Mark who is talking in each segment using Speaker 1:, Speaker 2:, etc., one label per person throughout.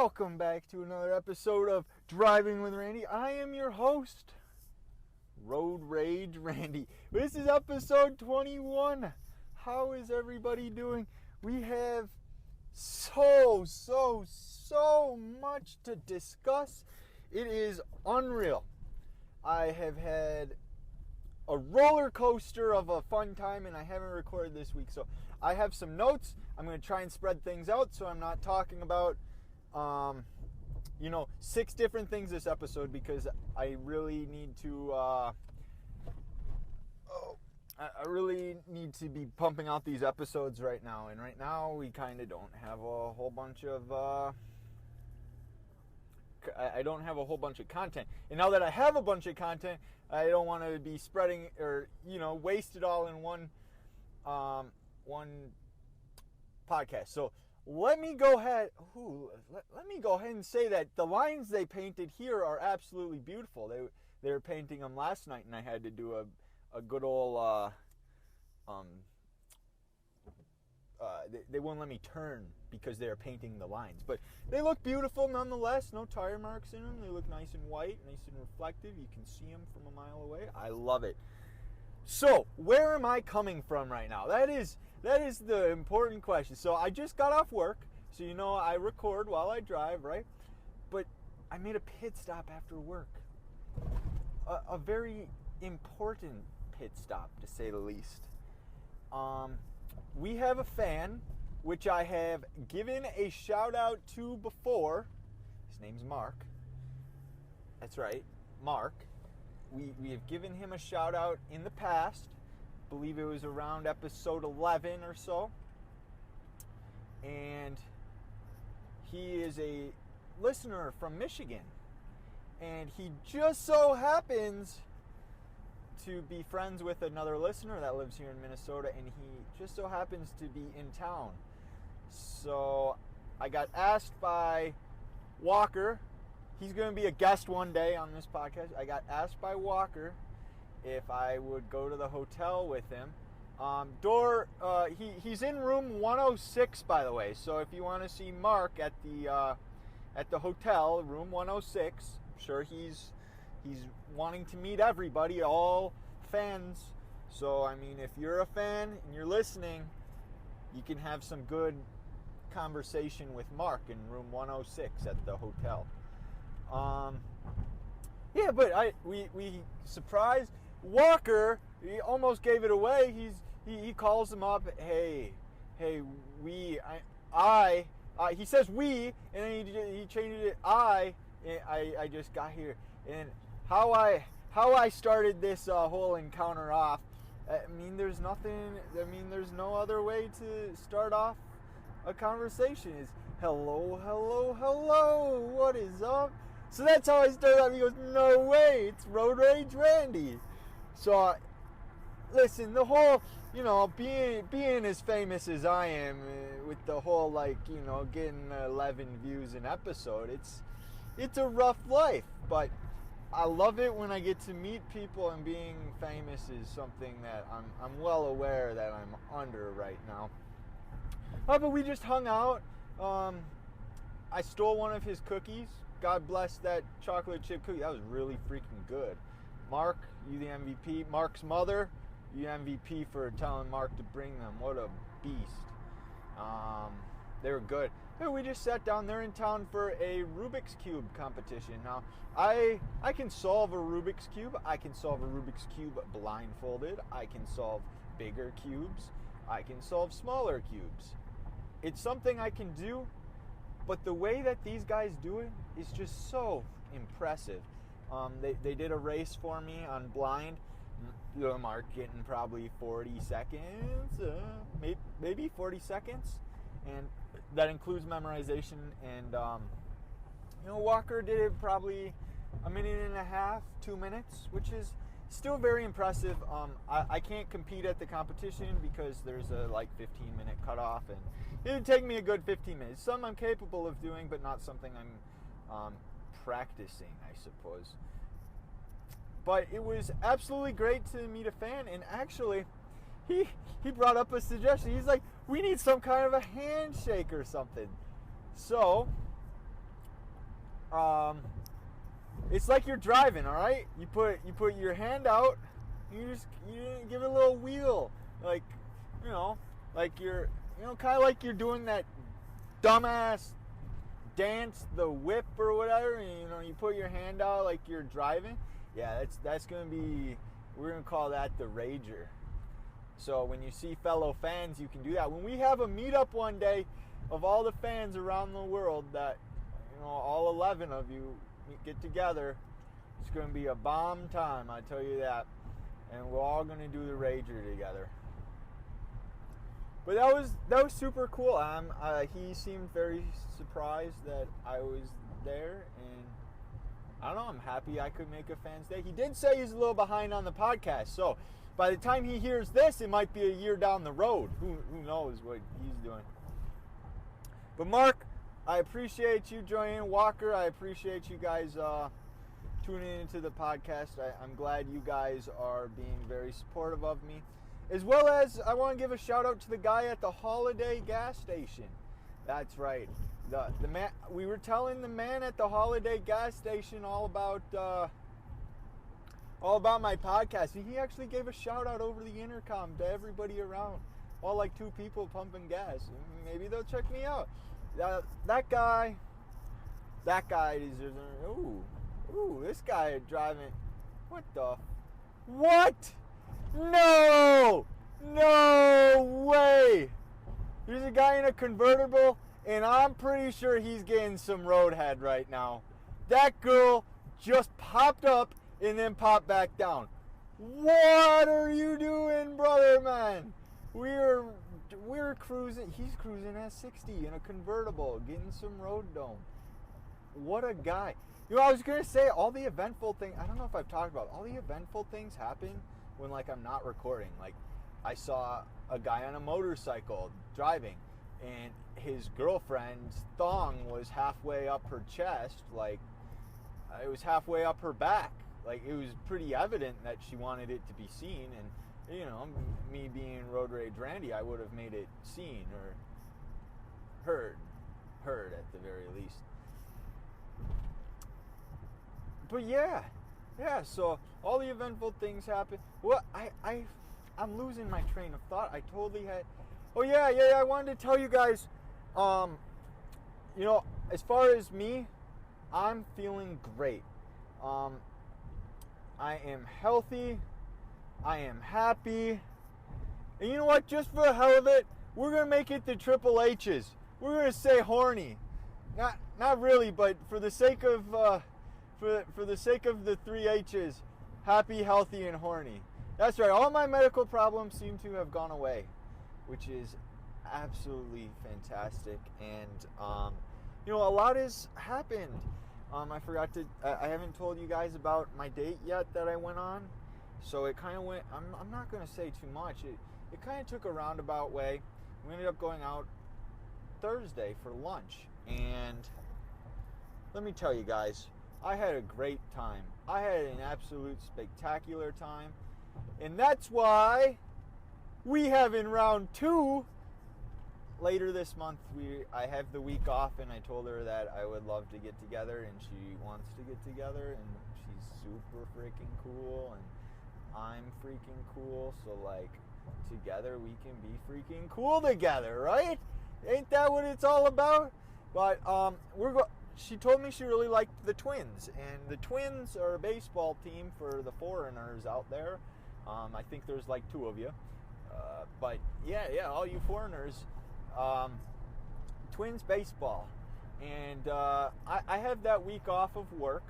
Speaker 1: Welcome back to another episode of Driving with Randy. I am your host, Road Rage Randy. This is episode 21. How is everybody doing? We have so much to discuss. It is unreal. I have had a roller coaster of a fun time, and I haven't recorded this week. So I have some notes. I'm going to try and spread things out so I'm not talking about 6 different things this episode, because I really need to I really need to be pumping out these episodes right now. And right now we kind of don't have a whole bunch of I don't have a whole bunch of content. And now that I have a bunch of content, I don't want to be spreading or waste it all in one podcast. So let me go ahead and say that the lines they painted here are absolutely beautiful. They were painting them last night, and I had to do a good old they wouldn't let me turn because they were painting the lines. But they look beautiful nonetheless. No tire marks in them. They look nice and white, nice and reflective. You can see them from a mile away. I love it. So, where am I coming from right now? That is the important question. So, I just got off work. So, I record while I drive, right? But I made a pit stop after work. A very important pit stop, to say the least. We have a fan, which I have given a shout out to before. His name's Mark. That's right, Mark. We have given him a shout out in the past. I believe it was around episode 11 or so. And he is a listener from Michigan. And he just so happens to be friends with another listener that lives here in Minnesota, and he just so happens to be in town. So I got asked by Walker, he's going to be a guest one day on this podcast. I got asked by Walker if I would go to the hotel with him. He's in room 106, by the way. So if you want to see Mark at the hotel, room 106, I'm sure he's wanting to meet everybody, all fans. So, if you're a fan and you're listening, you can have some good conversation with Mark in room 106 at the hotel. We surprised Walker. He almost gave it away. He calls him up. Hey, he says we, and then he changed it. I just got here, and how I started this whole encounter off. There's no other way to start off a conversation. Is hello, what is up? So that's how I started off. He goes, no way, it's Road Rage Randy. So listen, the whole, being as famous as I am, with the whole getting 11 views an episode, it's a rough life, but I love it when I get to meet people, and being famous is something that I'm well aware that I'm under right now. But we just hung out. I stole one of his cookies. God bless that chocolate chip cookie. That was really freaking good. Mark, you the MVP. Mark's mother, you MVP for telling Mark to bring them. What a beast. They were good. We just sat down there in town for a Rubik's Cube competition. Now, I can solve a Rubik's Cube. I can solve a Rubik's Cube blindfolded. I can solve bigger cubes. I can solve smaller cubes. It's something I can do, but the way that these guys do it is just so impressive. They did a race for me on blind. Mark getting probably 40 seconds, maybe 40 seconds. And that includes memorization. And, Walker did it probably a minute and a half, 2 minutes, which is still very impressive. I can't compete at the competition because there's a 15-minute cutoff, and it would take me a good 15 minutes. Some I'm capable of doing, but not something I'm practicing, I suppose. But it was absolutely great to meet a fan, and actually, he brought up a suggestion. He's like, we need some kind of a handshake or something. So it's like you're driving, all right? You put your hand out, you give it a little wheel, like, like you're, kind of like you're doing that dumbass dance, the whip or whatever. And, you put your hand out like you're driving. Yeah, that's gonna be, we're gonna call that the rager. So when you see fellow fans, you can do that. When we have a meetup one day of all the fans around the world, that all 11 of you get together, it's going to be a bomb time, I tell you that. And we're all going to do the rager together. But that was super cool. He seemed very surprised that I was there, and I don't know, I'm happy I could make a fan's day. He did say he's a little behind on the podcast, so by the time he hears this, it might be a year down the road. Who knows what he's doing. But Mark, I appreciate you joining. Walker, I appreciate you guys tuning into the podcast. I'm glad you guys are being very supportive of me. As well as, I want to give a shout out to the guy at the Holiday gas station. That's right. The man, we were telling the man at the Holiday gas station all about my podcast. And he actually gave a shout out over the intercom to everybody around. All like 2 people pumping gas. Maybe they'll check me out. That guy deserves. Ooh, this guy driving. What? No way. There's a guy in a convertible, and I'm pretty sure he's getting some roadhead right now. That girl just popped up and then popped back down. What are you doing, brother, man? We're cruising. He's cruising at 60 in a convertible, getting some road dome. What a guy. I was going to say, all the eventful things, I don't know if I've talked about, all the eventful things happen when, like, I'm not recording. Like, I saw a guy on a motorcycle driving, and his girlfriend's thong was halfway up her chest. Like, it was halfway up her back. Like, it was pretty evident that she wanted it to be seen, and me being Road Rage Randy, I would have made it seen or heard at the very least. But yeah, so all the eventful things happen. Well, I'm losing my train of thought. I totally had, I wanted to tell you guys, as far as me, I'm feeling great. I am healthy. I am happy. And you know what? Just for the hell of it, we're going to make it the Triple H's. We're going to say horny. Not really, but for the sake of for the sake of the 3 H's, happy, healthy, and horny. That's right. All my medical problems seem to have gone away, which is absolutely fantastic. And a lot has happened. I haven't told you guys about my date yet that I went on. So it kind of went, I'm not going to say too much. It kind of took a roundabout way. We ended up going out Thursday for lunch. And let me tell you guys, I had a great time. I had an absolute spectacular time. And that's why we have in round 2, later this month, I have the week off, and I told her that I would love to get together, and she wants to get together, and she's super freaking cool, and I'm freaking cool, so like together we can be freaking cool together, right? Ain't that what it's all about? But she told me she really liked the Twins, and the Twins are a baseball team for the foreigners out there. I think there's like 2 of you, but yeah, all you foreigners. Twins baseball, and I have that week off of work,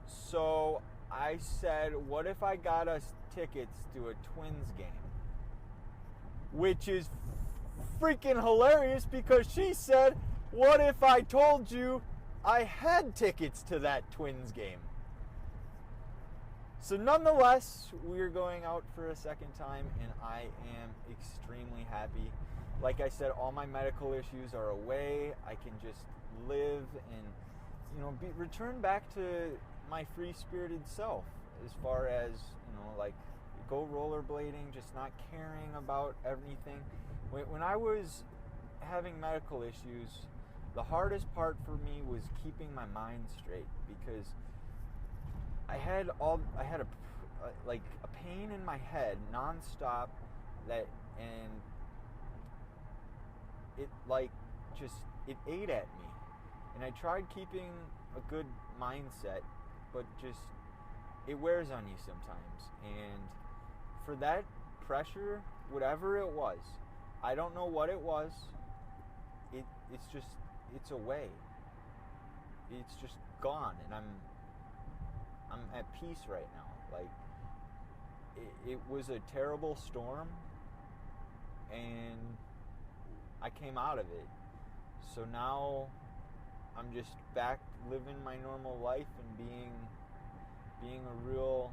Speaker 1: so I said, what if I got us tickets to a Twins game? Which is freaking hilarious, because she said, what if I told you I had tickets to that Twins game? So nonetheless, we're going out for a second time, and I am extremely happy. Like I said, all my medical issues are away. I can just live and, return back to my free-spirited self, as far as, like, go rollerblading, just not caring about everything. When I was having medical issues, the hardest part for me was keeping my mind straight, because I had a pain in my head nonstop, and it it ate at me, and I tried keeping a good mindset, but just it wears on you sometimes. And for that pressure, whatever it was, I don't know what it was, it's away. It's just gone, and I'm at peace right now. Like, it was a terrible storm, and I came out of it. So now I'm just back living my normal life and being a real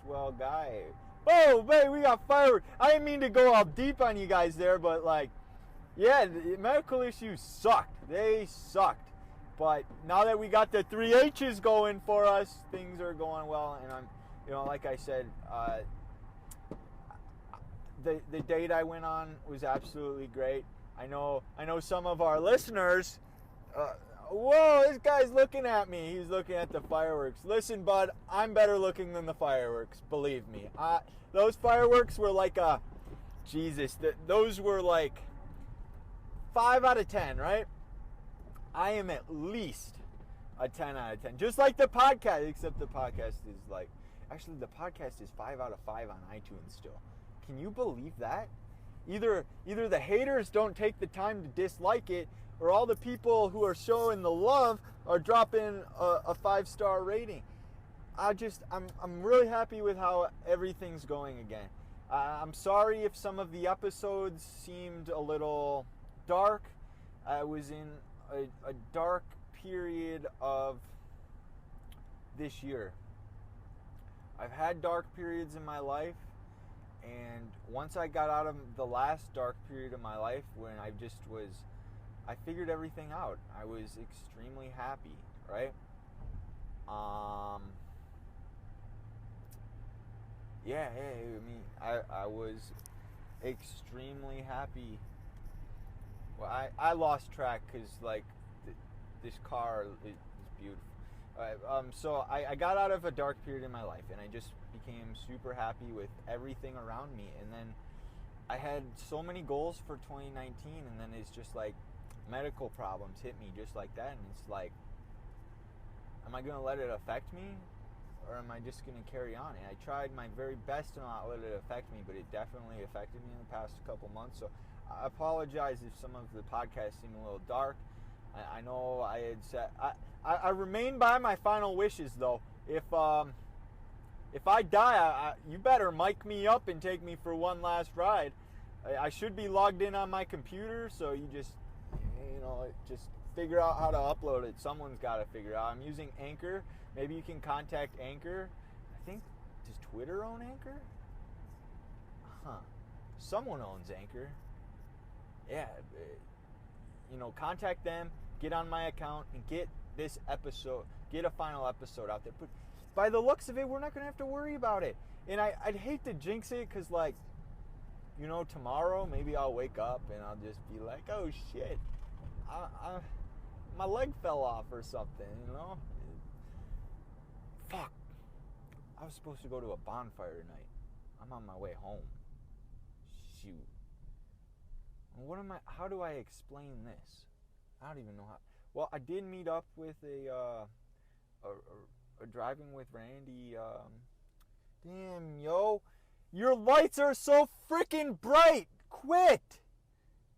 Speaker 1: swell guy. Oh, man, we got fireworks. I didn't mean to go all deep on you guys there, but yeah, the medical issues sucked. They sucked. But now that we got the 3 H's going for us, things are going well. And I'm, like I said, the date I went on was absolutely great. I know some of our listeners, whoa, this guy's looking at me. He's looking at the fireworks. Listen, bud, I'm better looking than the fireworks, believe me. Those fireworks were those were 5 out of 10, right? I am at least a 10 out of 10. Just like the podcast, except the podcast is actually the podcast is 5 out of 5 on iTunes still. Can you believe that? Either the haters don't take the time to dislike it, or all the people who are showing the love are dropping a 5-star rating. I'm really happy with how everything's going again. I'm sorry if some of the episodes seemed a little dark. I was in a dark period of this year. I've had dark periods in my life, and once I got out of the last dark period of my life, when I figured everything out. I was extremely happy, right? I was extremely happy. Well, I lost track because this car is beautiful. So I got out of a dark period in my life, and I just became super happy with everything around me. And then I had so many goals for 2019, and then it's just medical problems hit me just like that, and it's am I going to let it affect me, or am I just going to carry on? And I tried my very best to not let it affect me, but it definitely affected me in the past couple months. So I apologize if some of the podcasts seem a little dark. I know I had said I remain by my final wishes, though. If I die, you better mic me up and take me for one last ride. I should be logged in on my computer, so you just figure out how to upload it. Someone's got to figure out. I'm using Anchor. Maybe you can contact Anchor. I think, does Twitter own Anchor? Someone owns Anchor. Yeah, contact them, get on my account, and get a final episode out there. But by the looks of it, we're not going to have to worry about it. And I'd hate to jinx it, because tomorrow maybe I'll wake up and I'll just be like, oh shit, my leg fell off or something, Fuck. I was supposed to go to a bonfire tonight. I'm on my way home. Shoot. How do I explain this? I don't even know how. Well, I did meet up with a driving with Randy. Damn, yo. Your lights are so freaking bright. Quit.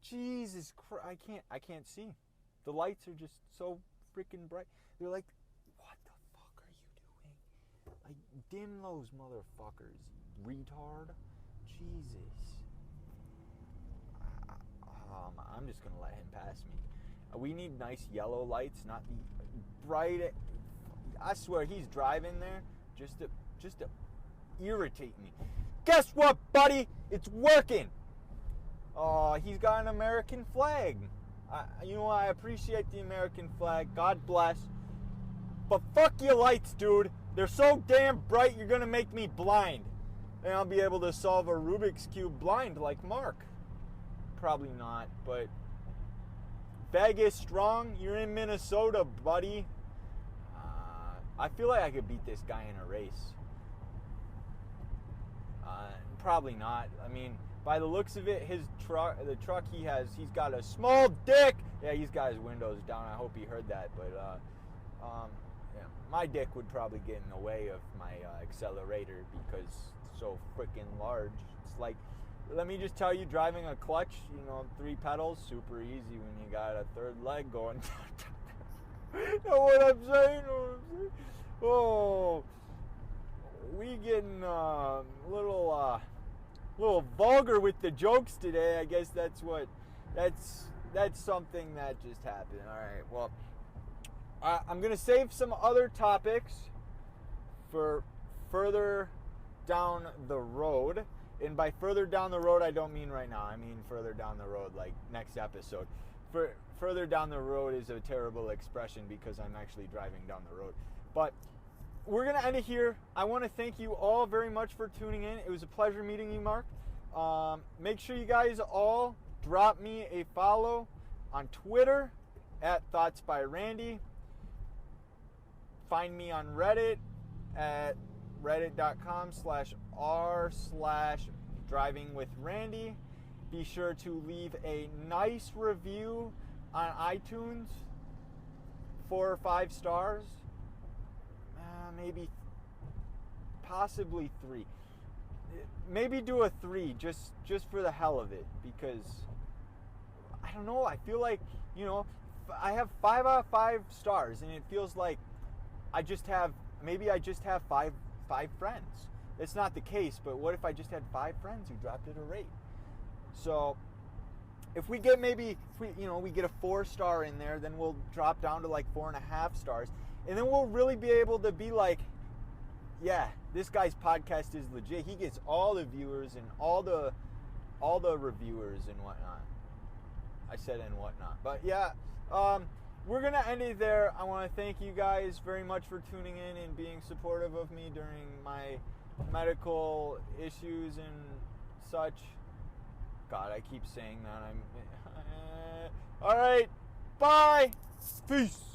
Speaker 1: Jesus Christ. I can't see. The lights are just so freaking bright. They're like, what the fuck are you doing? Dim those motherfuckers, retard. Jesus. I'm just gonna let him pass me. We need nice yellow lights, not the bright. I swear he's driving there just to irritate me. Guess what, buddy? It's working. Oh, he's got an American flag. I appreciate the American flag. God bless. But fuck your lights, dude. They're so damn bright, you're gonna make me blind. And I'll be able to solve a Rubik's Cube blind like Mark. Probably not, but Vegas strong. You're in Minnesota, buddy. I feel like I could beat this guy in a race. Probably not. I mean, by the looks of it, the truck he has, he's got a small dick. Yeah, he's got his windows down. I hope he heard that. But yeah, my dick would probably get in the way of my accelerator because it's so freaking large. It's like, let me just tell you, driving a clutch, 3 pedals, super easy when you got a third leg going. Know what I'm saying? Oh, we getting a little vulgar with the jokes today. I guess that's something that just happened. All right, well, I'm gonna save some other topics for further down the road. And by further down the road, I don't mean right now. I mean further down the road, like next episode. Further down the road is a terrible expression because I'm actually driving down the road. But we're going to end it here. I want to thank you all very much for tuning in. It was a pleasure meeting you, Mark. Make sure you guys all drop me a follow on Twitter at ThoughtsByRandy. Find me on Reddit at reddit.com/r/drivingwithrandy. Be sure to leave a nice review on iTunes, 4 or 5 stars, maybe, possibly 3. Maybe do a 3 just for the hell of it, because I don't know. I feel like I have 5 out of 5 stars, and it feels like I just have 5 friends. It's not the case, but what if I just had 5 friends who dropped it a rate? So if we get we get a 4-star in there, then we'll drop down to like 4.5 stars, and then we'll really be able to be like, yeah, this guy's podcast is legit. He gets all the viewers and all the reviewers and whatnot. I said and whatnot, but yeah. We're going to end it there. I want to thank you guys very much for tuning in and being supportive of me during my medical issues and such. God, I keep saying that. All right. Bye. Peace.